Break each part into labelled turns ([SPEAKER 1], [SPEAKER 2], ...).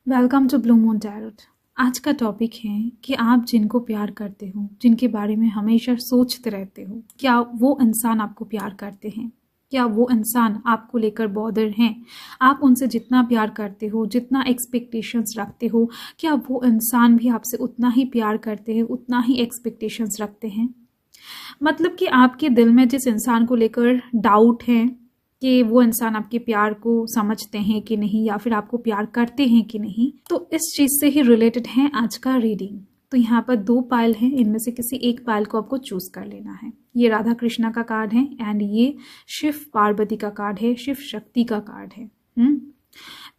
[SPEAKER 1] Welcome to blue moon tarot. आज का topic है कि आप जिनको प्यार करते हो, जिनके बारे में हमेशा सोचते रहते हो, क्या वो इंसान आपको प्यार करते हैं? क्या वो इंसान आपको लेकर बॉदर हैं? आप उनसे जितना प्यार करते हो, जितना एक्सपेक्टेशंस रखते हो, क्या वो इंसान भी आपसे उतना ही प्यार करते हैं, उतना ही एक्सपेक्टेशंस रखते हैं? मतलब कि आपके दिल में जिस इंसान को लेकर डाउट है कि वो इंसान आपके प्यार को समझते हैं कि नहीं, या फिर आपको प्यार करते हैं कि नहीं, तो इस चीज़ से ही रिलेटेड है आज का रीडिंग। तो यहाँ पर 2 पायल हैं, इनमें से किसी एक पायल को आपको चूज कर लेना है। ये राधा कृष्णा का कार्ड है एंड ये शिव पार्वती का कार्ड है, शिव शक्ति का कार्ड है।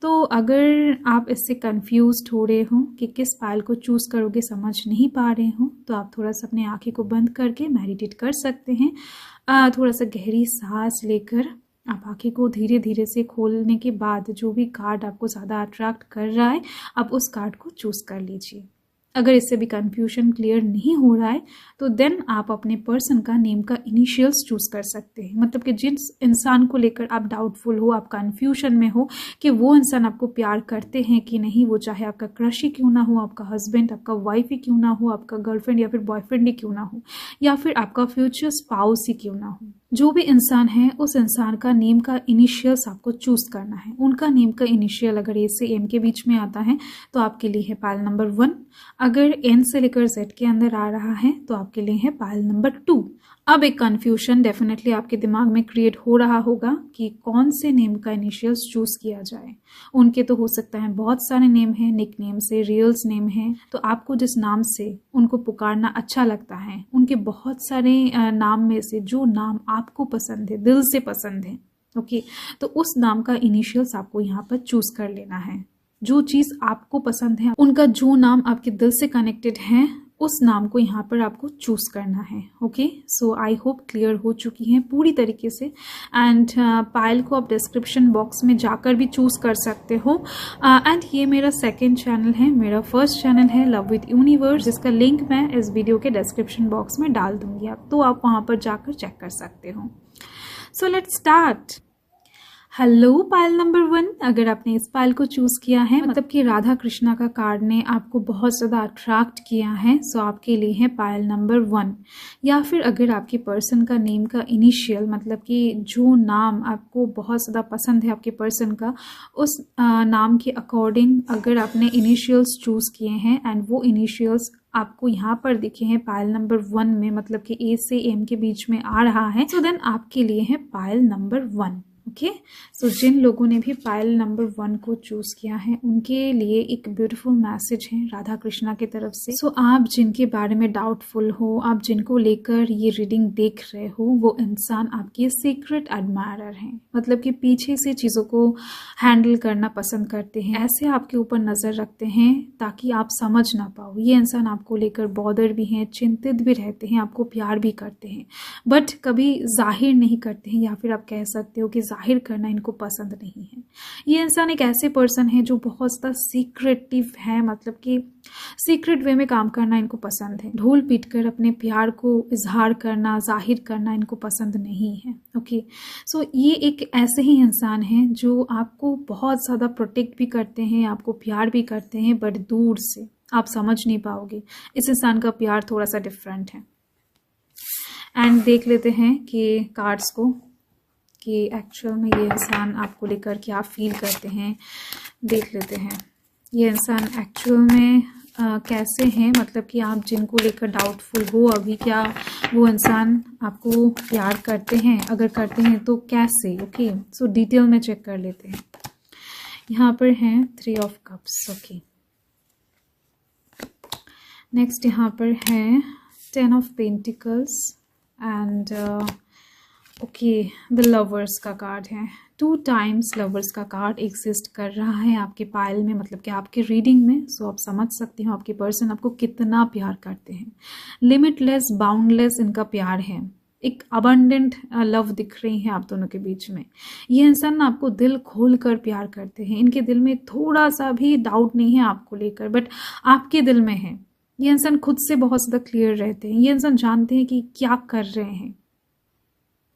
[SPEAKER 1] तो अगर आप इससे कंफ्यूज्ड हो रहे हो कि किस पायल को चूज करोगे, समझ नहीं पा रहे हो, तो आप थोड़ा सा अपनी आंखें को बंद करके मेडिटेट कर सकते हैं। थोड़ा सा गहरी सांस लेकर आप आंखें को धीरे धीरे से खोलने के बाद जो भी कार्ड आपको ज़्यादा अट्रैक्ट कर रहा है, आप उस कार्ड को चूज कर लीजिए। अगर इससे भी कंफ्यूजन क्लियर नहीं हो रहा है तो देन आप अपने पर्सन का नेम का इनिशियल्स चूज कर सकते हैं। मतलब कि जिस इंसान को लेकर आप डाउटफुल हो, आप कंफ्यूजन में हो कि वो इंसान आपको प्यार करते हैं कि नहीं, वो चाहे आपका क्रश ही क्यों ना हो, आपका हस्बैंड, आपका वाइफ ही क्यों ना हो, आपका गर्लफ्रेंड या फिर बॉयफ्रेंड ही क्यों ना हो, या फिर आपका फ्यूचर स्पाउस ही क्यों ना हो, जो भी इंसान है उस इंसान का नेम का इनिशियल्स आपको चूज करना है। उनका नेम का इनिशियल अगर ए से एम के बीच में आता है तो आपके लिए है पायल नंबर 1। अगर एन से लेकर जेड के अंदर आ रहा है तो आपके लिए है पायल नंबर 2। अब एक कंफ्यूजन डेफिनेटली आपके दिमाग में क्रिएट हो रहा होगा कि कौन से नेम का इनिशियल्स चूज किया जाए। उनके तो हो सकता है बहुत सारे नेम हैं, निक नेम से रियल्स नेम है, तो आपको जिस नाम से उनको पुकारना अच्छा लगता है, उनके बहुत सारे नाम में से जो नाम आपको पसंद है, दिल से पसंद है, ओके, तो उस नाम का इनिशियल्स आपको यहाँ पर चूज कर लेना है। जो चीज आपको पसंद है, उनका जो नाम आपके दिल से कनेक्टेड है, उस नाम को यहाँ पर आपको चूज करना है। Okay, so I hope clear हो चुकी है पूरी तरीके से। एंड पायल को आप डिस्क्रिप्शन बॉक्स में जाकर भी चूज कर सकते हो। एंड ये मेरा सेकंड चैनल है, मेरा फर्स्ट चैनल है लव विद यूनिवर्स, जिसका लिंक मैं इस वीडियो के डिस्क्रिप्शन बॉक्स में डाल दूंगी, आप तो आप वहां पर जाकर चेक कर सकते हो। So let's start. Hello pile number 1, अगर आपने इस पायल को चूज किया है, मतलब कि राधा कृष्णा का कार्ड ने आपको बहुत ज्यादा अट्रैक्ट किया है, सो आपके लिए है पायल नंबर 1। या फिर अगर आपके पर्सन का नेम का इनिशियल, मतलब कि जो नाम आपको बहुत ज्यादा पसंद है आपके पर्सन का, उस नाम के अकॉर्डिंग अगर आपने इनिशियल्स चूज किए हैं एंड वो इनिशियल्स आपको यहाँ पर दिखे हैं पायल नंबर 1 में, मतलब कि ए से एम के बीच में आ रहा है, सो देन आपके लिए है पायल नंबर 1। ओके, सो जिन लोगों ने भी पायल नंबर 1 को चूज किया है उनके लिए एक ब्यूटीफुल मैसेज है राधा कृष्णा की तरफ से। सो आप जिनके बारे में डाउटफुल हो, आप जिनको लेकर ये रीडिंग देख रहे हो, वो इंसान आपके सीक्रेट एडमायरर हैं। मतलब कि पीछे से चीजों को हैंडल करना पसंद करते हैं, ऐसे आपके ऊपर नजर रखते हैं ताकि आप समझ ना पाओ। ये इंसान आपको लेकर बॉदर भी हैं, चिंतित भी रहते हैं, आपको प्यार भी करते हैं, बट कभी जाहिर नहीं करते हैं, या फिर आप कह सकते हो कि जाहिर करना इनको पसंद नहीं है। ये इंसान एक ऐसे पर्सन है जो बहुत ज़्यादा सीक्रेटिव है, मतलब कि सीक्रेट वे में काम करना इनको पसंद है। ढोल पीट कर अपने प्यार को इजहार करना, जाहिर करना इनको पसंद नहीं है। ओके, सो ये एक ऐसे ही इंसान है जो आपको बहुत ज़्यादा प्रोटेक्ट भी करते हैं, आपको प्यार भी करते हैं, बट दूर से आप समझ नहीं पाओगे। इस इंसान का प्यार थोड़ा सा डिफरेंट है। एंड देख लेते हैं कि कार्ड्स को कि एक्चुअल में ये इंसान आपको लेकर क्या फील करते हैं। देख लेते हैं ये इंसान एक्चुअल में कैसे हैं, मतलब कि आप जिनको लेकर डाउटफुल हो अभी, क्या वो इंसान आपको प्यार करते हैं, अगर करते हैं तो कैसे। ओके, सो डिटेल में चेक कर लेते हैं। यहाँ पर हैं 3 ऑफ कप्स। ओके, नेक्स्ट यहाँ पर है 10 of pentacles and okay, the lovers का कार्ड है। 2 टाइम्स लवर्स का कार्ड एग्जिस्ट कर रहा है आपके पायल में, मतलब कि आपके रीडिंग में। सो आप समझ सकते हो आपके पर्सन आपको कितना प्यार करते हैं। लिमिटलेस, बाउंडलेस इनका प्यार है, एक अबंडेंट लव दिख रही है आप दोनों के बीच में। ये इंसान ना आपको दिल खोल कर प्यार करते हैं, इनके दिल में थोड़ा सा भी डाउट नहीं है आपको लेकर, बट आपके दिल में है। ये इंसान खुद से बहुत ज़्यादा क्लियर रहते हैं, ये इंसान जानते हैं कि क्या कर रहे हैं।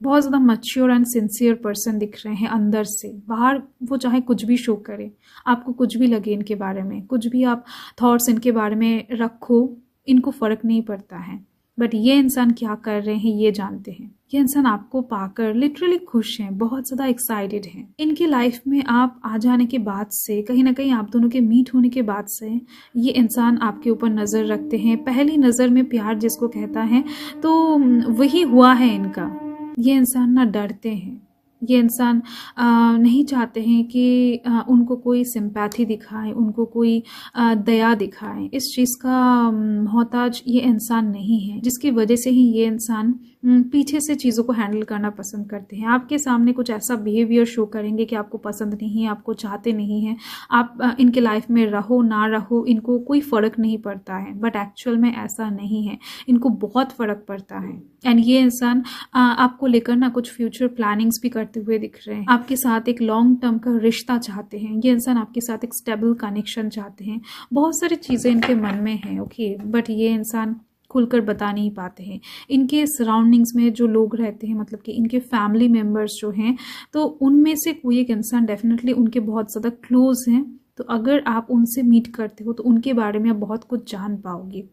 [SPEAKER 1] बहुत ज़्यादा मैच्योर एंड सिंसियर पर्सन दिख रहे हैं अंदर से। बाहर वो चाहे कुछ भी शो करे, आपको कुछ भी लगे इनके बारे में, कुछ भी आप थॉट्स इनके बारे में रखो, इनको फ़र्क नहीं पड़ता है। बट ये इंसान क्या कर रहे हैं ये जानते हैं। ये इंसान आपको पाकर लिटरली खुश हैं, बहुत ज़्यादा एक्साइटेड हैं। इनकी लाइफ में आप आ जाने के बाद से, कहीं ना कहीं आप दोनों के मीट होने के बाद से, ये इंसान आपके ऊपर नज़र रखते हैं। पहली नज़र में प्यार जिसको कहता है, तो वही हुआ है इनका। ये इंसान ना डरते हैं, ये इंसान नहीं चाहते हैं कि उनको कोई सिंपैथी दिखाए, उनको कोई दया दिखाए। इस चीज़ का मोहताज ये इंसान नहीं है, जिसकी वजह से ही ये इंसान पीछे से चीज़ों को हैंडल करना पसंद करते हैं। आपके सामने कुछ ऐसा बिहेवियर शो करेंगे कि आपको पसंद नहीं है, आपको चाहते नहीं हैं, आप इनके लाइफ में रहो ना रहो इनको कोई फ़र्क नहीं पड़ता है। बट एक्चुअल में ऐसा नहीं है, इनको बहुत फ़र्क पड़ता है। एंड ये इंसान आपको लेकर ना कुछ फ्यूचर प्लानिंग्स भी करते हुए दिख रहे हैं। आपके साथ एक लॉन्ग टर्म का रिश्ता चाहते हैं। ये इंसान आपके साथ एक स्टेबल कनेक्शन चाहते हैं। बहुत सारी चीज़ें इनके मन में हैं, ओके, बट ये इंसान खुलकर बता नहीं पाते हैं। इनके सराउंडिंग्स में जो लोग रहते हैं, मतलब कि इनके फैमिली मेम्बर्स जो हैं, तो उनमें से कोई एक इंसान डेफिनेटली उनके बहुत ज़्यादा क्लोज हैं। तो अगर आप उनसे मीट करते हो तो उनके बारे में आप बहुत कुछ जान पाओगे।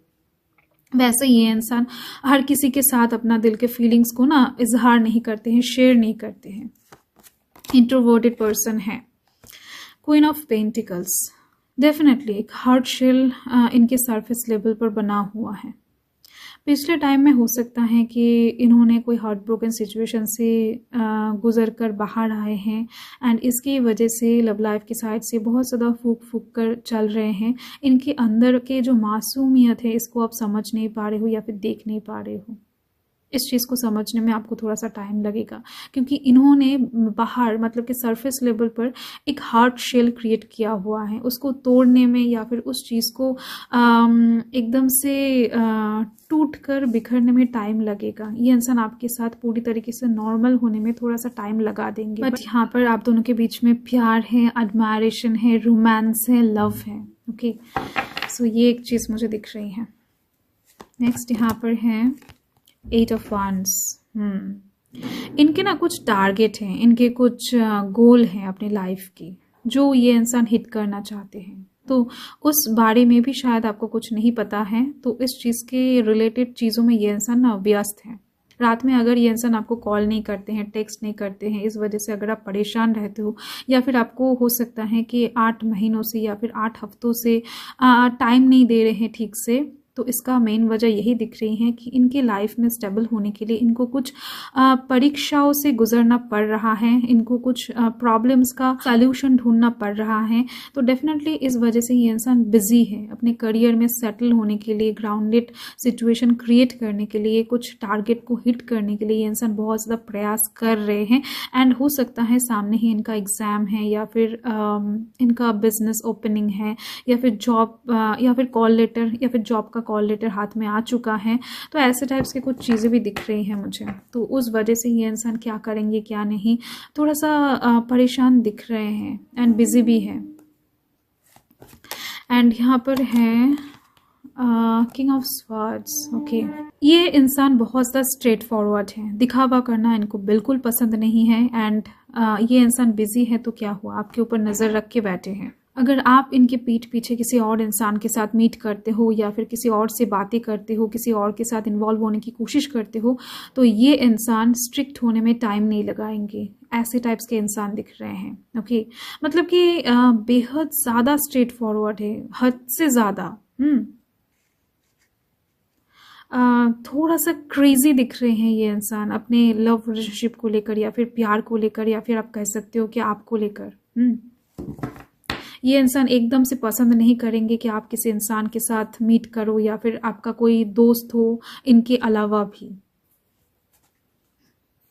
[SPEAKER 1] वैसे ये इंसान हर किसी के साथ अपना दिल के फीलिंग्स को ना इजहार नहीं करते हैं, शेयर नहीं करते हैं। इंट्रोवर्टेड पर्सन है। क्वीन ऑफ पेंटिकल्स, डेफिनेटली एक हार्ड शेल इनके सरफेस लेवल पर बना हुआ है। पिछले टाइम में हो सकता है कि इन्होंने कोई हार्ट ब्रोकन सिचुएशन से गुजर कर बाहर आए हैं एंड इसकी वजह से लव लाइफ की साइड से बहुत ज़्यादा फूक फूक कर चल रहे हैं। इनके अंदर के जो मासूमियत है इसको आप समझ नहीं पा रहे हो या फिर देख नहीं पा रहे हो। इस चीज़ को समझने में आपको थोड़ा सा टाइम लगेगा, क्योंकि इन्होंने बाहर मतलब कि सरफेस लेवल पर एक हार्ट शेल क्रिएट किया हुआ है। उसको तोड़ने में या फिर उस चीज़ को एकदम से टूट कर बिखरने में टाइम लगेगा। ये इंसान आपके साथ पूरी तरीके से नॉर्मल होने में थोड़ा सा टाइम लगा देंगे। बट यहाँ पर आप दोनों के बीच में प्यार है, एडमायरेशन है, रोमांस है, लव है। ओके, सो ये एक चीज़ मुझे दिख रही है। नेक्स्ट यहाँ पर है 8 ऑफ वांड्स। इनके ना कुछ टारगेट हैं, इनके कुछ गोल हैं अपनी लाइफ की जो ये इंसान हिट करना चाहते हैं। तो उस बारे में भी शायद आपको कुछ नहीं पता है, तो इस चीज़ के रिलेटेड चीज़ों में ये इंसान ना व्यस्त है। रात में अगर ये इंसान आपको कॉल नहीं करते हैं, टेक्स्ट नहीं करते हैं, इस वजह से अगर आप परेशान रहते हो या फिर आपको हो सकता है कि 8 महीनों से या फिर 8 हफ्तों से टाइम नहीं दे रहे हैं ठीक से, तो इसका मेन वजह यही दिख रही है कि इनके लाइफ में स्टेबल होने के लिए इनको कुछ परीक्षाओं से गुजरना पड़ रहा है, इनको कुछ प्रॉब्लम्स का सॉल्यूशन ढूंढना पड़ रहा है। तो डेफिनेटली इस वजह से ये इंसान बिजी है अपने करियर में सेटल होने के लिए, ग्राउंडेड सिचुएशन क्रिएट करने के लिए, कुछ टारगेट को हिट करने के लिए ये इंसान बहुत ज़्यादा प्रयास कर रहे हैं। एंड हो सकता है सामने ही इनका एग्ज़ाम है या फिर इनका बिजनेस ओपनिंग है या फिर जॉब या फिर कॉल लेटर या फिर जॉब का कॉल लेटर हाथ में आ चुका है। तो ऐसे टाइप्स की कुछ चीज़ें भी दिख रही हैं मुझे। तो उस वजह से ये इंसान क्या करेंगे क्या नहीं, थोड़ा सा परेशान दिख रहे हैं एंड बिजी भी है। एंड यहाँ पर है किंग ऑफ स्वॉर्ड्स। ओके, ये इंसान बहुत ज़्यादा स्ट्रेट फॉरवर्ड है, दिखावा करना इनको बिल्कुल पसंद नहीं है। एंड ये इंसान बिजी है तो क्या हुआ, आपके ऊपर नज़र रख के बैठे हैं। अगर आप इनके पीठ पीछे किसी और इंसान के साथ मीट करते हो या फिर किसी और से बातें करते हो, किसी और के साथ इन्वॉल्व होने की कोशिश करते हो, तो ये इंसान स्ट्रिक्ट होने में टाइम नहीं लगाएंगे। ऐसे टाइप्स के इंसान दिख रहे हैं। ओके, मतलब कि बेहद ज़्यादा स्ट्रेट फॉरवर्ड है, हद से ज़्यादा। थोड़ा सा क्रेजी दिख रहे हैं ये इंसान अपने लव रिलेशनशिप को लेकर या फिर प्यार को लेकर, या फिर आप कह सकते हो कि आपको लेकर। ये इंसान एकदम से पसंद नहीं करेंगे कि आप किसी इंसान के साथ मीट करो या फिर आपका कोई दोस्त हो इनके अलावा भी।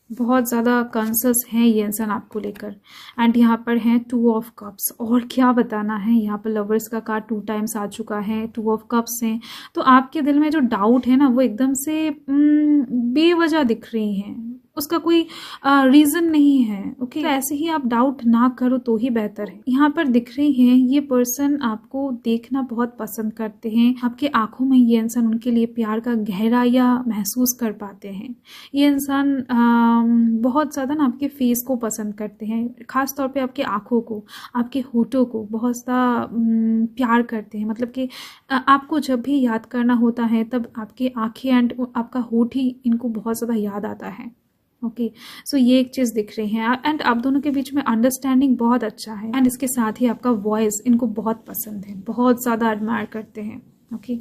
[SPEAKER 1] बहुत ज़्यादा कॉन्शियस हैं ये इंसान आपको लेकर। एंड यहाँ पर हैं 2 ऑफ कप्स। और क्या बताना है, यहाँ पर लवर्स का कार्ड 2 टाइम्स आ चुका है, 2 ऑफ कप्स हैं। तो आपके दिल में जो डाउट है ना वो एकदम से बेवजह दिख रही हैं, उसका कोई रीज़न नहीं है। ओके, तो ऐसे ही आप डाउट ना करो तो ही बेहतर है। यहाँ पर दिख रही हैं ये पर्सन आपको देखना बहुत पसंद करते हैं, आपके आंखों में ये इंसान उनके लिए प्यार का गहराइयाँ महसूस कर पाते हैं। ये इंसान बहुत ज़्यादा ना आपके फेस को पसंद करते हैं, ख़ास तौर पे आपके आँखों को, आपके होठों को बहुत ज़्यादा प्यार करते हैं। मतलब कि आपको जब भी याद करना होता है तब आपकी आँखें एंड आपका होठ ही इनको बहुत ज़्यादा याद आता है। ओके, सो ये एक चीज़ दिख रही है एंड आप दोनों के बीच में अंडरस्टैंडिंग बहुत अच्छा है एंड इसके साथ ही आपका वॉइस इनको बहुत पसंद है, बहुत ज़्यादा एडमायर करते हैं। ओके,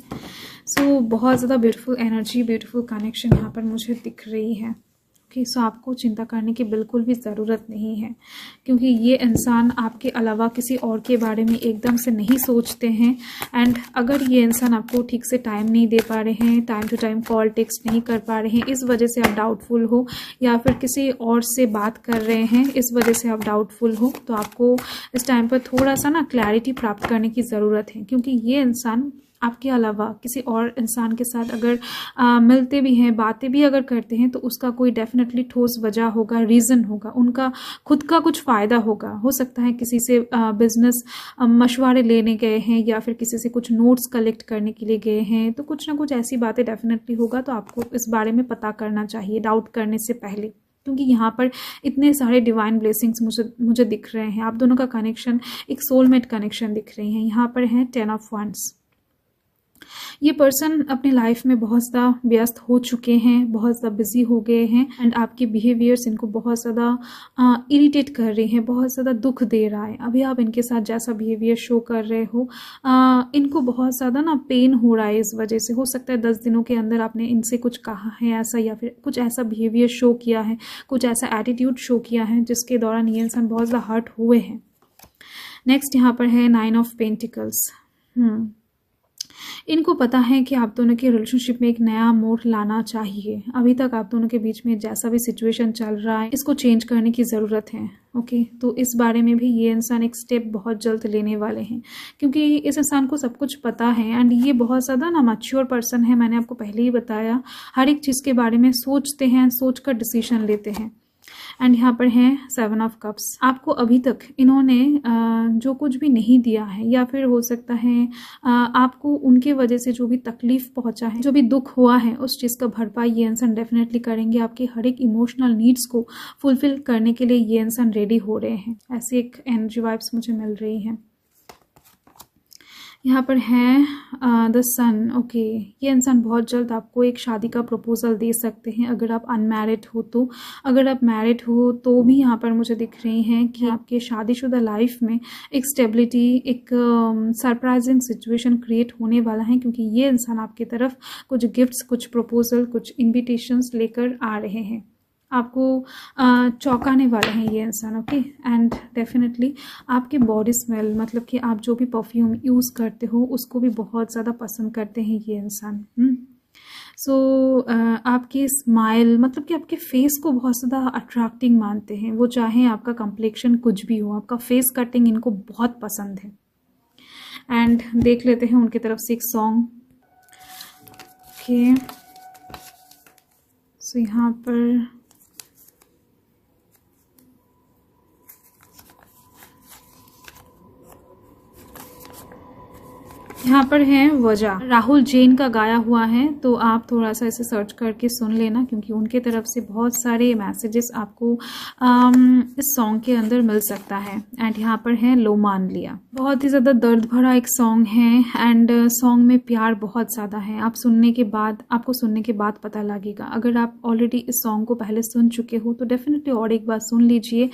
[SPEAKER 1] सो बहुत ज़्यादा ब्यूटीफुल एनर्जी, ब्यूटीफुल कनेक्शन यहाँ पर मुझे दिख रही है। ओके, सो आपको चिंता करने की बिल्कुल भी ज़रूरत नहीं है, क्योंकि ये इंसान आपके अलावा किसी और के बारे में एकदम से नहीं सोचते हैं। एंड अगर ये इंसान आपको ठीक से टाइम नहीं दे पा रहे हैं, time to time call text नहीं कर पा रहे हैं, इस वजह से आप डाउटफुल हो, या फिर किसी और से बात कर रहे हैं इस वजह से आप डाउटफुल हो, तो आपको इस टाइम पर थोड़ा सा ना क्लैरिटी प्राप्त करने की ज़रूरत है। क्योंकि ये इंसान आपके अलावा किसी और इंसान के साथ अगर मिलते भी हैं, बातें भी अगर करते हैं, तो उसका कोई डेफिनेटली ठोस वजह होगा, रीज़न होगा, उनका खुद का कुछ फ़ायदा होगा। हो सकता है किसी से बिजनेस मशवरे लेने गए हैं, या फिर किसी से कुछ नोट्स कलेक्ट करने के लिए गए हैं, तो कुछ ना कुछ ऐसी बातें डेफिनेटली होगा। तो आपको इस बारे में पता करना चाहिए डाउट करने से पहले, क्योंकि यहाँ पर इतने सारे डिवाइन ब्लेसिंग्स मुझे दिख रहे हैं। आप दोनों का कनेक्शन एक सोलमेट कनेक्शन दिख रही है। यहाँ पर है 10 ऑफ वंड्स। ये पर्सन अपनी लाइफ में बहुत ज़्यादा व्यस्त हो चुके हैं, बहुत ज़्यादा बिजी हो गए हैं एंड आपके बिहेवियर्स इनको बहुत ज़्यादा इरिटेट कर रही हैं, बहुत ज़्यादा दुख दे रहा है। अभी आप इनके साथ जैसा बिहेवियर शो कर रहे हो, इनको बहुत ज़्यादा ना पेन हो रहा है इस वजह से। हो सकता है 10 दिनों के अंदर आपने इनसे कुछ कहा है ऐसा, या फिर कुछ ऐसा बिहेवियर शो किया है, कुछ ऐसा एटीट्यूड शो किया है जिसके दौरान ये इंसान बहुत ज़्यादा हर्ट हुए हैं। नेक्स्ट यहाँ पर है 9 ऑफ पेंटिकल्स। इनको पता है कि आप दोनों के रिलेशनशिप में एक नया मोड़ लाना चाहिए। अभी तक आप दोनों के बीच में जैसा भी सिचुएशन चल रहा है, इसको चेंज करने की ज़रूरत है। ओके, तो इस बारे में भी ये इंसान एक स्टेप बहुत जल्द लेने वाले हैं, क्योंकि इस इंसान को सब कुछ पता है एंड ये बहुत ज़्यादा ना मैच्योर पर्सन है। मैंने आपको पहले ही बताया, हर एक चीज़ के बारे में सोचते हैं, सोच कर डिसीजन लेते हैं। एंड यहाँ पर है 7 ऑफ कप्स। आपको अभी तक इन्होंने जो कुछ भी नहीं दिया है, या फिर हो सकता है आपको उनके वजह से जो भी तकलीफ पहुंचा है, जो भी दुख हुआ है, उस चीज़ का भरपाई ये इंसान डेफिनेटली करेंगे। आपके हर एक इमोशनल नीड्स को फुलफिल करने के लिए ये इंसान रेडी हो रहे हैं। ऐसी एक एनर्जी वाइब्स मुझे मिल रही है। यहाँ पर है द सन। ओके, ये इंसान बहुत जल्द आपको एक शादी का प्रपोजल दे सकते हैं, अगर आप अनमैरिड हो तो। अगर आप मैरिड हो तो भी यहाँ पर मुझे दिख रही हैं कि आपके शादीशुदा लाइफ में एक स्टेबिलिटी, एक सरप्राइजिंग सिचुएशन क्रिएट होने वाला है, क्योंकि ये इंसान आपकी तरफ कुछ गिफ्ट्स, कुछ प्रपोजल, कुछ इन्विटेशंस लेकर आ रहे हैं। आपको चौंकाने वाले हैं ये इंसान। ओके, एंड डेफिनेटली आपके बॉडी स्मेल, मतलब कि आप जो भी परफ्यूम यूज़ करते हो उसको भी बहुत ज़्यादा पसंद करते हैं ये इंसान। सो आपकी स्माइल, मतलब कि आपके फेस को बहुत ज़्यादा अट्रैक्टिंग मानते हैं वो, चाहे आपका कम्प्लेक्शन कुछ भी हो, आपका फेस कटिंग इनको बहुत पसंद है। एंड देख लेते हैं उनकी तरफ से एक सॉन्ग। ओके, सो यहाँ पर है वजह, राहुल जैन का गाया हुआ है, तो आप थोड़ा सा इसे सर्च करके सुन लेना, क्योंकि उनके तरफ से बहुत सारे मैसेजेस आपको इस सॉन्ग के अंदर मिल सकता है। एंड यहाँ पर है लो मान लिया। बहुत ही ज़्यादा दर्द भरा एक सॉन्ग है एंड सॉन्ग में प्यार बहुत ज़्यादा है। आपको सुनने के बाद पता लगेगा। अगर आप ऑलरेडी इस सॉन्ग को पहले सुन चुके हो तो डेफिनेटली और एक बार सुन लीजिए।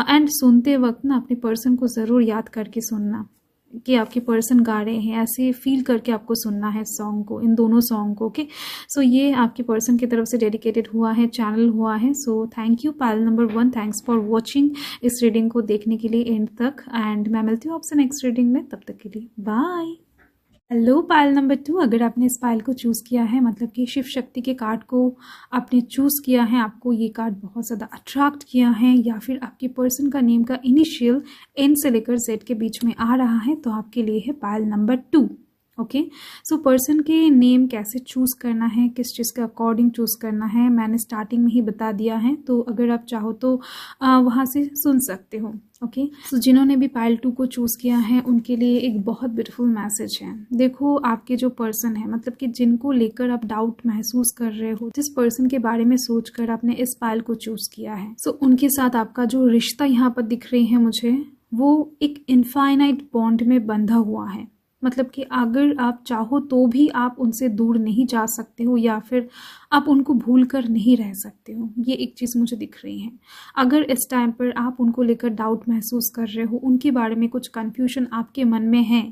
[SPEAKER 1] एंड सुनते वक्त ना अपने पर्सन को ज़रूर याद करके सुनना कि आपके पर्सन गा रहे हैं, ऐसे फील करके आपको सुनना है सॉन्ग को, इन दोनों सॉन्ग को। ओके, सो ये आपके पर्सन की तरफ से डेडिकेटेड हुआ है, चैनल हुआ है। So thank you pile number 1, thanks for watching इस रीडिंग को देखने के लिए एंड तक। एंड मैं मिलती हूँ आपसे नेक्स्ट रीडिंग में, तब तक के लिए बाय। हेलो पायल नंबर 2, अगर आपने इस पायल को चूज़ किया है, मतलब कि शिव शक्ति के कार्ड को आपने चूज़ किया है, आपको ये कार्ड बहुत ज़्यादा अट्रैक्ट किया है, या फिर आपके पर्सन का नेम का इनिशियल एन से लेकर जेड के बीच में आ रहा है, तो आपके लिए है pile number 2। Okay. So person के नेम कैसे चूज़ करना है, किस चीज़ के अकॉर्डिंग चूज़ करना है, मैंने स्टार्टिंग में ही बता दिया है, तो अगर आप चाहो तो वहाँ से सुन सकते हो। ओके। सो जिन्होंने भी पाइल 2 को चूज़ किया है उनके लिए एक बहुत ब्यूटीफुल मैसेज है। देखो, आपके जो पर्सन है, मतलब कि जिनको लेकर आप डाउट महसूस कर रहे हो, जिस पर्सन के बारे में सोचकर आपने इस पाइल को चूज़ किया है, सो उनके साथ आपका जो रिश्ता यहाँ पर दिख रही है मुझे, वो एक इनफाइनाइट बॉन्ड में बंधा हुआ है। मतलब कि अगर आप चाहो तो भी आप उनसे दूर नहीं जा सकते हो, या फिर आप उनको भूल कर नहीं रह सकते हो। ये एक चीज़ मुझे दिख रही है। अगर इस टाइम पर आप उनको लेकर डाउट महसूस कर रहे हो, उनके बारे में कुछ कन्फ्यूजन आपके मन में है,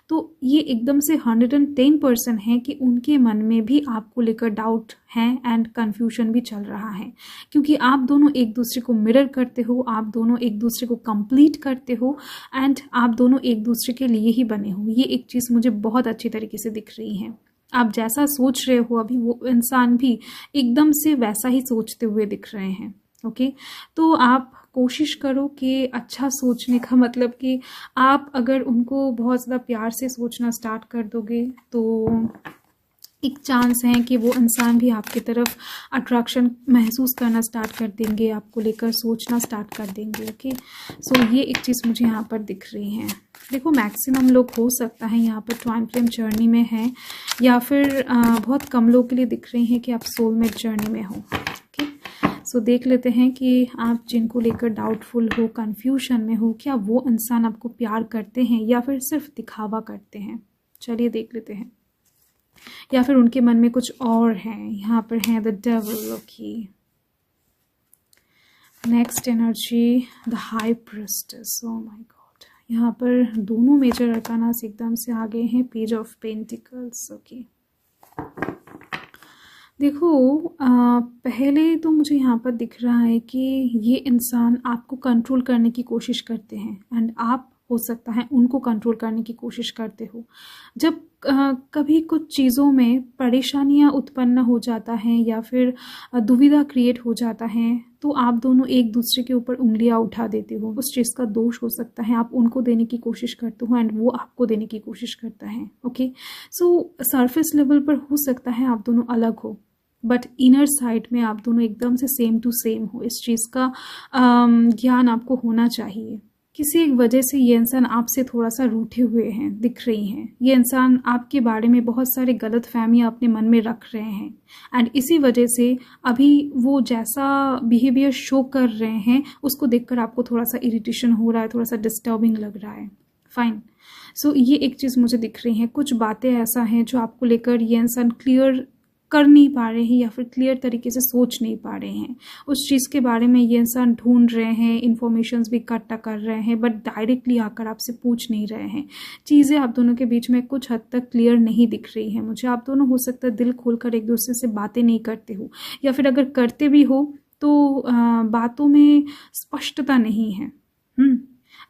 [SPEAKER 1] तो ये एकदम से 110% है कि उनके मन में भी आपको लेकर डाउट है एंड कन्फ्यूजन भी चल रहा है, क्योंकि आप दोनों एक दूसरे को मिरर करते हो, आप दोनों एक दूसरे को कंप्लीट करते हो, एंड आप दोनों एक दूसरे के लिए ही बने हो। ये एक चीज़ मुझे बहुत अच्छी तरीके से दिख रही है। आप जैसा सोच रहे हो अभी, वो इंसान भी एकदम से वैसा ही सोचते हुए दिख रहे हैं। ओके। तो आप कोशिश करो कि अच्छा सोचने का मतलब कि आप अगर उनको बहुत ज़्यादा प्यार से सोचना स्टार्ट कर दोगे तो एक चांस है कि वो इंसान भी आपकी तरफ अट्रैक्शन महसूस करना स्टार्ट कर देंगे, आपको लेकर सोचना स्टार्ट कर देंगे। ओके। सो ये एक चीज़ मुझे यहाँ पर दिख रही है। देखो, मैक्सिमम लोग हो सकता है यहाँ पर ट्वाइन फ्लेम जर्नी में हैं, या फिर बहुत कम लोग के लिए दिख रही हैं कि आप सोलमेट जर्नी में हो। ओके। सो देख लेते हैं कि आप जिनको लेकर डाउटफुल हो, कन्फ्यूजन में हो, क्या वो इंसान आपको प्यार करते हैं या फिर सिर्फ दिखावा करते हैं। चलिए देख लेते हैं, या फिर उनके मन में कुछ और है। यहाँ पर है the devil. Okay. Next energy the high priestess. Oh my God, यहाँ पर दोनों मेजर अरकानास एकदम से आ गए हैं। Page of pentacles. ओके। देखो, पहले तो मुझे यहाँ पर दिख रहा है कि ये इंसान आपको कंट्रोल करने की कोशिश करते हैं, एंड आप हो सकता है उनको कंट्रोल करने की कोशिश करते हो। जब कभी कुछ चीज़ों में परेशानियाँ उत्पन्न हो जाता है या फिर दुविधा क्रिएट हो जाता है, तो आप दोनों एक दूसरे के ऊपर उंगलियां उठा देते हो। उस चीज़ का दोष हो सकता है, आप उनको देने की कोशिश करते हो एंड वो आपको देने की कोशिश करता है। ओके। सो सरफेस लेवल पर हो सकता है आप दोनों अलग हो, बट इनर साइड में आप दोनों एकदम से सेम टू सेम हो। इस चीज़ का ज्ञान आपको होना चाहिए। किसी एक वजह से ये इंसान आपसे थोड़ा सा रूठे हुए हैं, दिख रही हैं। ये इंसान आपके बारे में बहुत सारे गलत फहमियाँ अपने मन में रख रहे हैं, एंड इसी वजह से अभी वो जैसा बिहेवियर शो कर रहे हैं उसको देखकर आपको थोड़ा सा इरिटेशन हो रहा है, थोड़ा सा डिस्टर्बिंग लग रहा है। फाइन। सो ये एक चीज़ मुझे दिख रही है। कुछ बातें ऐसा हैं जो आपको लेकर ये इंसान क्लियर कर नहीं पा रहे हैं या फिर क्लियर तरीके से सोच नहीं पा रहे हैं। उस चीज़ के बारे में ये इंसान ढूंढ रहे हैं, इन्फॉर्मेशंस भी इकट्ठा कर रहे हैं, बट डायरेक्टली आकर आपसे पूछ नहीं रहे हैं। चीज़ें आप दोनों के बीच में कुछ हद तक क्लियर नहीं दिख रही हैं मुझे। आप दोनों हो सकता है दिल खोलकर एक दूसरे से बातें नहीं करते हो, या फिर अगर करते भी हो तो बातों में स्पष्टता नहीं है।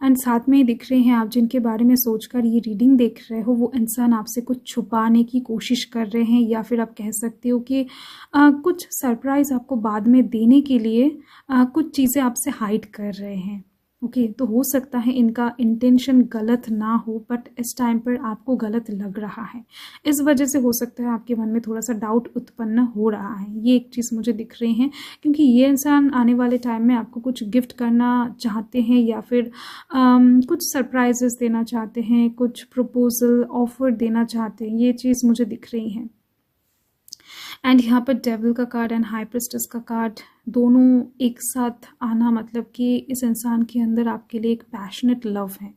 [SPEAKER 1] एंड साथ में ही दिख रहे हैं आप जिनके बारे में सोचकर ये रीडिंग देख रहे हो, वो इंसान आपसे कुछ छुपाने की कोशिश कर रहे हैं, या फिर आप कह सकते हो कि कुछ सरप्राइज़ आपको बाद में देने के लिए कुछ चीज़ें आपसे हाइड कर रहे हैं। ओके। तो हो सकता है इनका इंटेंशन गलत ना हो, बट इस टाइम पर आपको गलत लग रहा है। इस वजह से हो सकता है आपके मन में थोड़ा सा डाउट उत्पन्न हो रहा है। ये एक चीज़ मुझे दिख रही है, क्योंकि ये इंसान आने वाले टाइम में आपको कुछ गिफ्ट करना चाहते हैं, या फिर कुछ सरप्राइजेस देना चाहते हैं, कुछ प्रपोजल ऑफर देना चाहते हैं। ये चीज़ मुझे दिख रही है। एंड यहाँ पर डेविल का कार्ड एंड हाई प्रिस्टेस का कार्ड दोनों एक साथ आना, मतलब कि इस इंसान के अंदर आपके लिए एक पैशनेट लव है।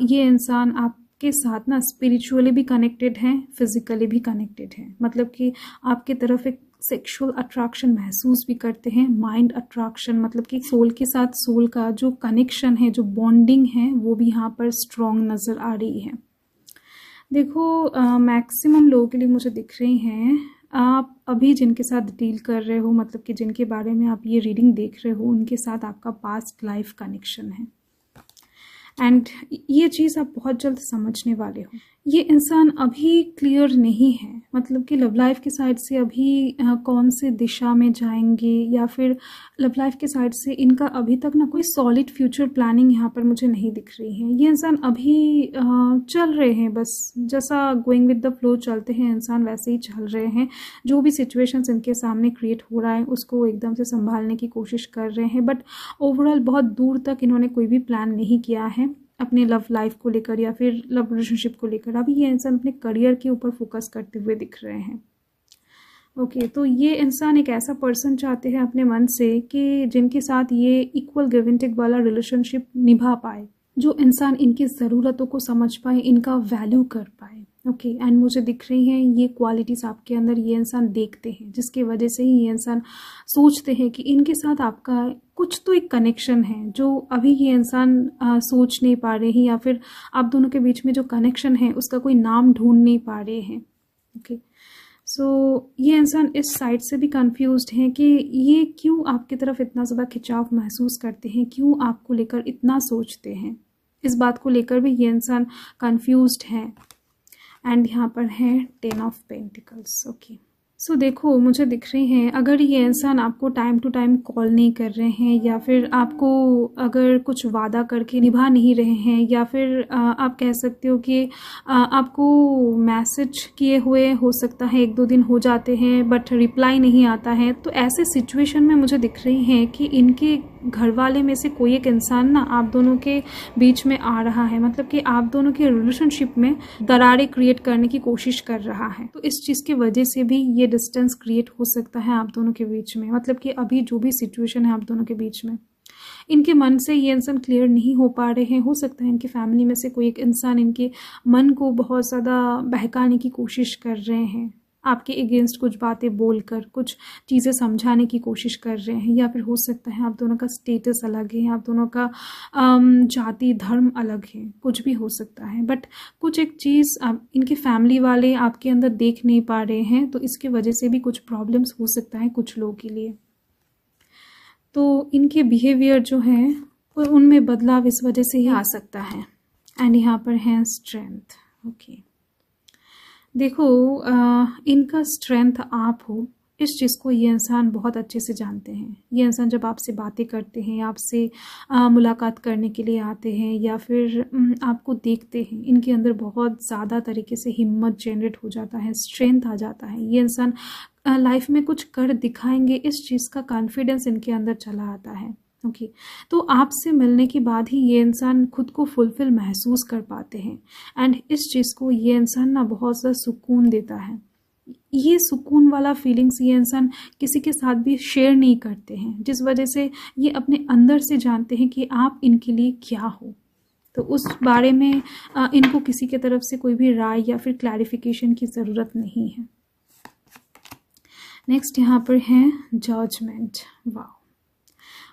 [SPEAKER 1] ये इंसान आपके साथ ना स्पिरिचुअली भी कनेक्टेड है, फिजिकली भी कनेक्टेड है। मतलब कि आपके तरफ एक सेक्सुअल अट्रैक्शन महसूस भी करते हैं, माइंड अट्रैक्शन, मतलब कि सोल के साथ सोल का जो कनेक्शन है, जो बॉन्डिंग है, वो भी यहाँ पर स्ट्रॉन्ग नज़र आ रही है। देखो, मैक्सिमम लोगों के लिए मुझे दिख रही हैं, आप अभी जिनके साथ डील कर रहे हो, मतलब कि जिनके बारे में आप ये रीडिंग देख रहे हो, उनके साथ आपका पास्ट लाइफ कनेक्शन है। एंड ये चीज़ आप बहुत जल्द समझने वाले हो। ये इंसान अभी क्लियर नहीं है, मतलब कि लव लाइफ की साइड से अभी कौन से दिशा में जाएंगे, या फिर लव लाइफ की साइड से इनका अभी तक ना कोई सॉलिड फ्यूचर प्लानिंग यहाँ पर मुझे नहीं दिख रही है। ये इंसान अभी चल रहे हैं, बस जैसा गोइंग विद द फ्लो चलते हैं इंसान वैसे ही चल रहे हैं। जो भी सिचुएशंस इनके सामने क्रिएट हो रहा है उसको एकदम से संभालने की कोशिश कर रहे हैं, बट ओवरऑल बहुत दूर तक इन्होंने कोई भी प्लान नहीं किया है अपने लव लाइफ को लेकर या फिर लव रिलेशनशिप को लेकर। अभी ये इंसान अपने करियर के ऊपर फोकस करते हुए दिख रहे हैं। ओके, तो ये इंसान एक ऐसा पर्सन चाहते हैं अपने मन से कि जिनके साथ ये इक्वल गिव एंड टेक वाला रिलेशनशिप निभा पाए, जो इंसान इनकी ज़रूरतों को समझ पाए, इनका वैल्यू कर पाए। ओके, एंड मुझे दिख रही हैं ये क्वालिटीज़ आपके अंदर ये इंसान देखते हैं, जिसकी वजह से ही ये इंसान सोचते हैं कि इनके साथ आपका कुछ तो एक कनेक्शन है जो अभी ये इंसान सोच नहीं पा रहे हैं, या फिर आप दोनों के बीच में जो कनेक्शन है उसका कोई नाम ढूंढ नहीं पा रहे हैं। ओके, सो ये इंसान इस साइड से भी कंफ्यूज्ड हैं कि ये क्यों आपकी तरफ इतना ज़्यादा खिंचाव महसूस करते हैं, क्यों आपको लेकर इतना सोचते हैं। इस बात को लेकर भी ये इंसान कंफ्यूज्ड है। एंड यहाँ पर है 10 ऑफ पेंटिकल्स। ओके, सो देखो मुझे दिख रही हैं अगर ये इंसान आपको टाइम टू टाइम कॉल नहीं कर रहे हैं, या फिर आपको अगर कुछ वादा करके निभा नहीं रहे हैं, या फिर आप कह सकते हो कि आपको मैसेज किए हुए हो सकता है 1-2 दिन हो जाते हैं बट रिप्लाई नहीं आता है, तो ऐसे सिचुएशन में मुझे दिख रही हैं कि इनके घर वाले में से कोई एक इंसान ना आप दोनों के बीच में आ रहा है, मतलब कि आप दोनों के रिलेशनशिप में दरारें क्रिएट करने की कोशिश कर रहा है। तो इस चीज़ की वजह से भी ये डिस्टेंस क्रिएट हो सकता है आप दोनों के बीच में, मतलब कि अभी जो भी सिचुएशन है आप दोनों के बीच में, इनके मन से ये इंसान क्लियर नहीं हो पा रहे हैं। हो सकता है इनकी फैमिली में से कोई एक इंसान इनके मन को बहुत ज़्यादा बहकाने की कोशिश कर रहे हैं, आपके अगेंस्ट कुछ बातें बोलकर कुछ चीज़ें समझाने की कोशिश कर रहे हैं, या फिर हो सकता है आप दोनों का स्टेटस अलग है, आप दोनों का जाति धर्म अलग है, कुछ भी हो सकता है, बट कुछ एक चीज़ इनके फैमिली वाले आपके अंदर देख नहीं पा रहे हैं, तो इसकी वजह से भी कुछ प्रॉब्लम्स हो सकता है कुछ लोगों के लिए। तो इनके बिहेवियर जो है उनमें बदलाव इस वजह से ही आ सकता है। एंड यहाँ पर है स्ट्रेंथ। ओके, देखो इनका स्ट्रेंथ आप हो, इस चीज़ को ये इंसान बहुत अच्छे से जानते हैं। ये इंसान जब आपसे बातें करते हैं, आपसे मुलाकात करने के लिए आते हैं, या फिर आपको देखते हैं, इनके अंदर बहुत ज़्यादा तरीके से हिम्मत जनरेट हो जाता है, स्ट्रेंथ आ जाता है। ये इंसान लाइफ में कुछ कर दिखाएंगे, इस चीज़ का कॉन्फिडेंस इनके अंदर चला आता है। ओके, तो आपसे मिलने के बाद ही ये इंसान खुद को फुलफिल महसूस कर पाते हैं, एंड इस चीज़ को ये इंसान ना बहुत ज़्यादा सुकून देता है। ये सुकून वाला फीलिंग्स ये इंसान किसी के साथ भी शेयर नहीं करते हैं, जिस वजह से ये अपने अंदर से जानते हैं कि आप इनके लिए क्या हो। तो उस बारे में इनको किसी के तरफ से कोई भी राय या फिर क्लैरिफिकेशन की ज़रूरत नहीं है। नेक्स्ट यहाँ पर है जजमेंट। वाह,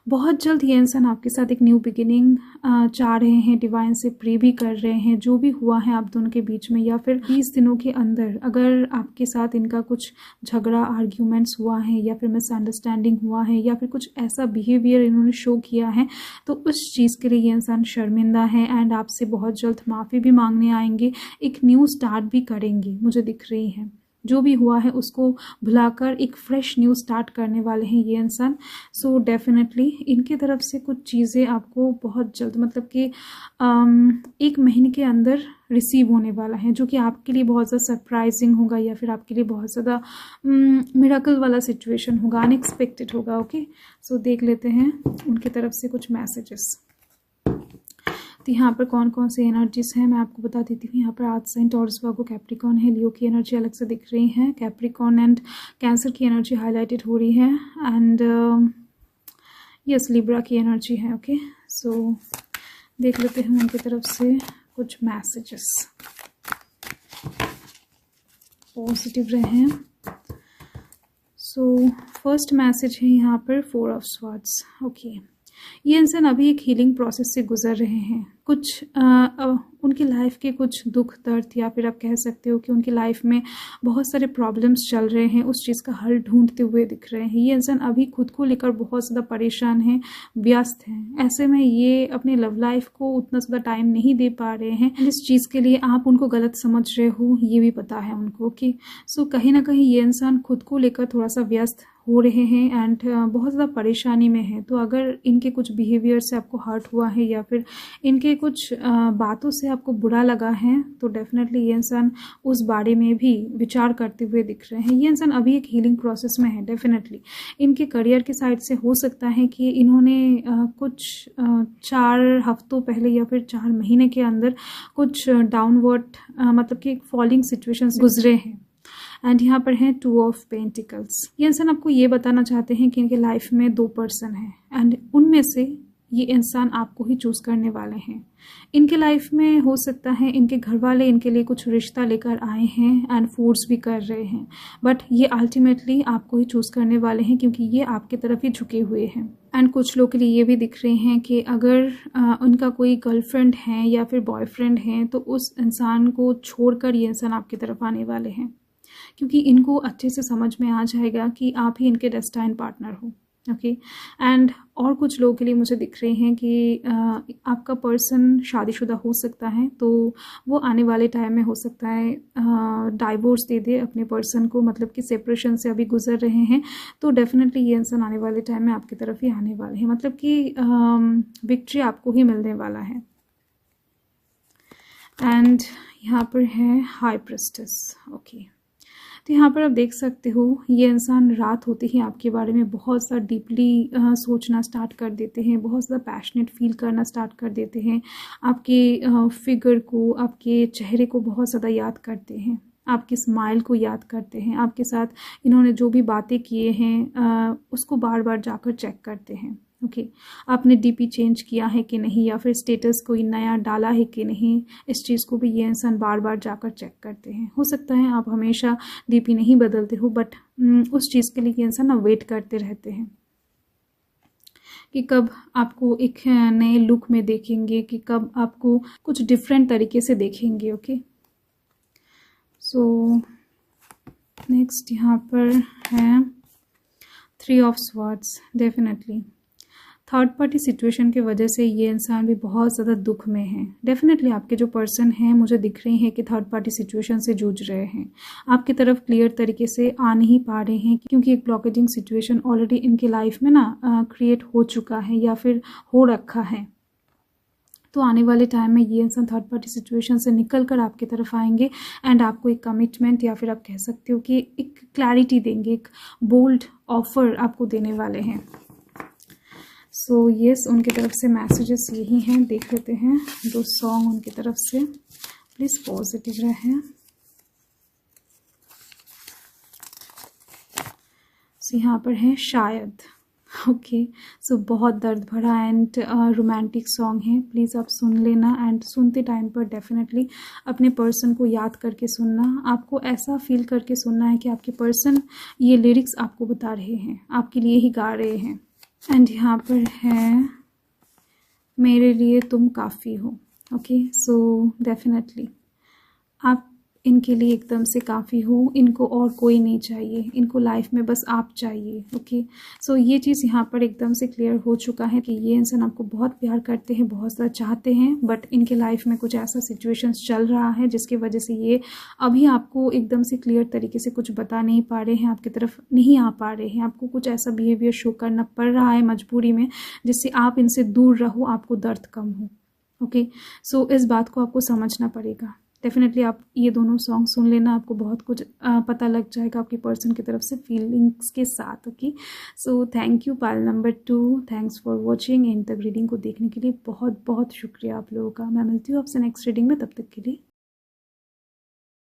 [SPEAKER 1] बहुत जल्द ये इंसान आपके साथ एक न्यू बिगिनिंग चाह रहे हैं, डिवाइन से प्रे भी कर रहे हैं। जो भी हुआ है आप दोनों के बीच में, या फिर 20 दिनों के अंदर अगर आपके साथ इनका कुछ झगड़ा आर्ग्यूमेंट्स हुआ है, या फिर मिसअंडरस्टैंडिंग हुआ है, या फिर कुछ ऐसा बिहेवियर इन्होंने शो किया है, तो उस चीज़ के लिए ये इंसान शर्मिंदा है, एंड आपसे बहुत जल्द माफ़ी भी मांगने आएंगे, एक न्यू स्टार्ट भी करेंगे, मुझे दिख रही है। जो भी हुआ है उसको भुलाकर एक फ्रेश न्यू स्टार्ट करने वाले हैं ये इंसान। सो डेफिनेटली इनकी तरफ से कुछ चीज़ें आपको बहुत जल्द, मतलब कि 1 महीने के अंदर रिसीव होने वाला है, जो कि आपके लिए बहुत ज़्यादा सरप्राइजिंग होगा, या फिर आपके लिए बहुत ज़्यादा मिरेकल वाला सिचुएशन होगा, अनएक्सपेक्टेड होगा। ओके, सो देख लेते हैं उनकी तरफ से कुछ मैसेजेस। तो यहाँ पर कौन कौन से एनर्जीज हैं मैं आपको बता देती हूँ। यहाँ पर आर्थ साइन, टॉरस, वर्गो, कैप्रिकॉर्न है। लियो की एनर्जी अलग से दिख रही है, कैप्रिकॉर्न एंड कैंसर की एनर्जी हाईलाइटेड हो रही है, एंड यस लिब्रा की एनर्जी है। ओके, सो देख लेते हैं उनकी तरफ से कुछ मैसेजेस पॉजिटिव रहे हैं। सो फर्स्ट मैसेज है यहाँ पर 4 ऑफ स्वॉर्ड्स। ओके, ये इंसान अभी एक हीलिंग प्रोसेस से गुजर रहे हैं। कुछ उनकी लाइफ के कुछ दुख दर्द, या फिर आप कह सकते हो कि उनकी लाइफ में बहुत सारे प्रॉब्लम्स चल रहे हैं, उस चीज़ का हल ढूंढते हुए दिख रहे हैं। ये इंसान अभी खुद को लेकर बहुत ज़्यादा परेशान है, व्यस्त हैं। ऐसे में ये अपने लव लाइफ को उतना ज़्यादा टाइम नहीं दे पा रहे हैं। इस चीज़ के लिए आप उनको गलत समझ रहे हो, ये भी पता है उनको कि कहीं ना कहीं ये इंसान खुद को लेकर थोड़ा सा व्यस्त हो रहे हैं एंड बहुत ज़्यादा परेशानी में है। तो अगर इनके कुछ बिहेवियर से आपको हर्ट हुआ है, या फिर इनके कुछ बातों से आपको बुरा लगा है, तो डेफिनेटली ये इंसान उस बारे में भी विचार करते हुए दिख रहे हैं। ये इंसान अभी एक हीलिंग प्रोसेस में है। डेफिनेटली इनके करियर की साइड से हो सकता है कि इन्होंने कुछ 4 हफ्तों पहले या फिर 4 महीने के अंदर कुछ डाउनवर्ड मतलब कि एक फॉलिंग सिचुएशन से गुजरे हैं। एंड यहाँ पर है 2 ऑफ पेंटिकल्स। ये इंसान आपको ये बताना चाहते हैं कि इनके लाइफ में 2 पर्सन हैं एंड उनमें से ये इंसान आपको ही चूज करने वाले हैं। इनके लाइफ में हो सकता है इनके घर वाले इनके लिए कुछ रिश्ता लेकर आए हैं एंड फोर्स भी कर रहे हैं, बट ये अल्टीमेटली आपको ही चूज करने वाले हैं, क्योंकि ये आपकी तरफ ही झुके हुए हैं। एंड कुछ लोग के लिए ये भी दिख रहे हैं कि अगर उनका कोई गर्लफ्रेंड है या फिर बॉयफ्रेंड है, तो उस इंसान को छोड़कर ये इंसान आपकी तरफ आने वाले हैं, क्योंकि इनको अच्छे से समझ में आ जाएगा कि आप ही इनके डेस्टाइन पार्टनर हो। ओके एंड और कुछ लोगों के लिए मुझे दिख रहे हैं कि आपका पर्सन शादीशुदा हो सकता है, तो वो आने वाले टाइम में हो सकता है डाइवोर्स दे दे अपने पर्सन को, मतलब कि सेपरेशन से अभी गुजर रहे हैं। तो डेफिनेटली ये इंसान आने वाले टाइम में आपकी तरफ ही आने वाले हैं, मतलब कि विक्ट्री आपको ही मिलने वाला है। एंड यहाँ पर है हाई प्रिस्टेस। ओके, तो यहाँ पर आप देख सकते हो ये इंसान रात होते ही आपके बारे में बहुत सा डीपली सोचना स्टार्ट कर देते हैं, बहुत ज़्यादा पैशनेट फील करना स्टार्ट कर देते हैं। आपके फिगर को, आपके चेहरे को बहुत ज़्यादा याद करते हैं, आपकी स्माइल को याद करते हैं। आपके साथ इन्होंने जो भी बातें किए हैं उसको बार बार जाकर चेक करते हैं। ओके, आपने डीपी चेंज किया है कि नहीं, या फिर स्टेटस कोई नया डाला है कि नहीं, इस चीज़ को भी ये इंसान बार बार जाकर चेक करते हैं। हो सकता है आप हमेशा डीपी नहीं बदलते हो, बट उस चीज़ के लिए ये इंसान ना वेट करते रहते हैं कि कब आपको एक नए लुक में देखेंगे, कि कब आपको कुछ डिफरेंट तरीके से देखेंगे। ओके, सो नेक्स्ट यहाँ पर है 3 of swords. Definitely third party situation की वजह से ये इंसान भी बहुत ज़्यादा दुख में है। डेफिनेटली आपके जो पर्सन हैं मुझे दिख रहे हैं कि थर्ड पार्टी सिचुएशन से जूझ रहे हैं, आपकी तरफ क्लियर तरीके से आ नहीं पा रहे हैं, क्योंकि एक ब्लॉकेजिंग सिचुएशन ऑलरेडी इनके लाइफ में ना क्रिएट हो चुका है या फिर हो रखा है। तो आने वाले टाइम में ये इंसान थर्ड पार्टी सिचुएशन से निकल कर आपकी तरफ आएंगे एंड आपको एक कमिटमेंट, या फिर आप कह सकते हो कि एक क्लैरिटी देंगे, एक बोल्ड ऑफर आपको देने वाले हैं। सो यस, उनकी तरफ से मैसेजेस यही हैं। देख लेते हैं 2 सॉन्ग उनकी तरफ से, प्लीज़ पॉजिटिव रहे। सो यहाँ पर है शायद। ओके, सो बहुत दर्द भरा एंड रोमांटिक सॉन्ग है, प्लीज़ आप सुन लेना। एंड सुनते टाइम पर डेफिनेटली अपने पर्सन को याद करके सुनना। आपको ऐसा फील करके सुनना है कि आपके पर्सन ये लिरिक्स आपको बता रहे हैं, आपके लिए ही गा रहे हैं। एंड यहाँ पर है मेरे लिए तुम काफ़ी हो। ओके, सो डेफिनेटली आप इनके लिए एकदम से काफ़ी हो, इनको और कोई नहीं चाहिए, इनको लाइफ में बस आप चाहिए। ओके, सो ये चीज़ यहाँ पर एकदम से क्लियर हो चुका है कि ये इंसान आपको बहुत प्यार करते हैं, बहुत ज़्यादा चाहते हैं, बट इनके लाइफ में कुछ ऐसा सिचुएशंस चल रहा है जिसकी वजह से ये अभी आपको एकदम से क्लियर तरीके से कुछ बता नहीं पा रहे हैं, आपकी तरफ नहीं आ पा रहे हैं। आपको कुछ ऐसा बिहेवियर शो करना पड़ रहा है मजबूरी में, जिससे आप इनसे दूर रहो, आपको दर्द कम हो। ओके, सो इस बात को आपको समझना पड़ेगा। डेफिनेटली आप ये दोनों सॉन्ग सुन लेना, आपको बहुत कुछ पता लग जाएगा आपकी पर्सन की तरफ से फीलिंग्स के साथ। Okay, so thank you pile number 2, thanks for watching. And तक रीडिंग को देखने के लिए बहुत बहुत शुक्रिया आप लोगों का। मैं मिलती हूँ आपसे नेक्स्ट रीडिंग में, तब तक के लिए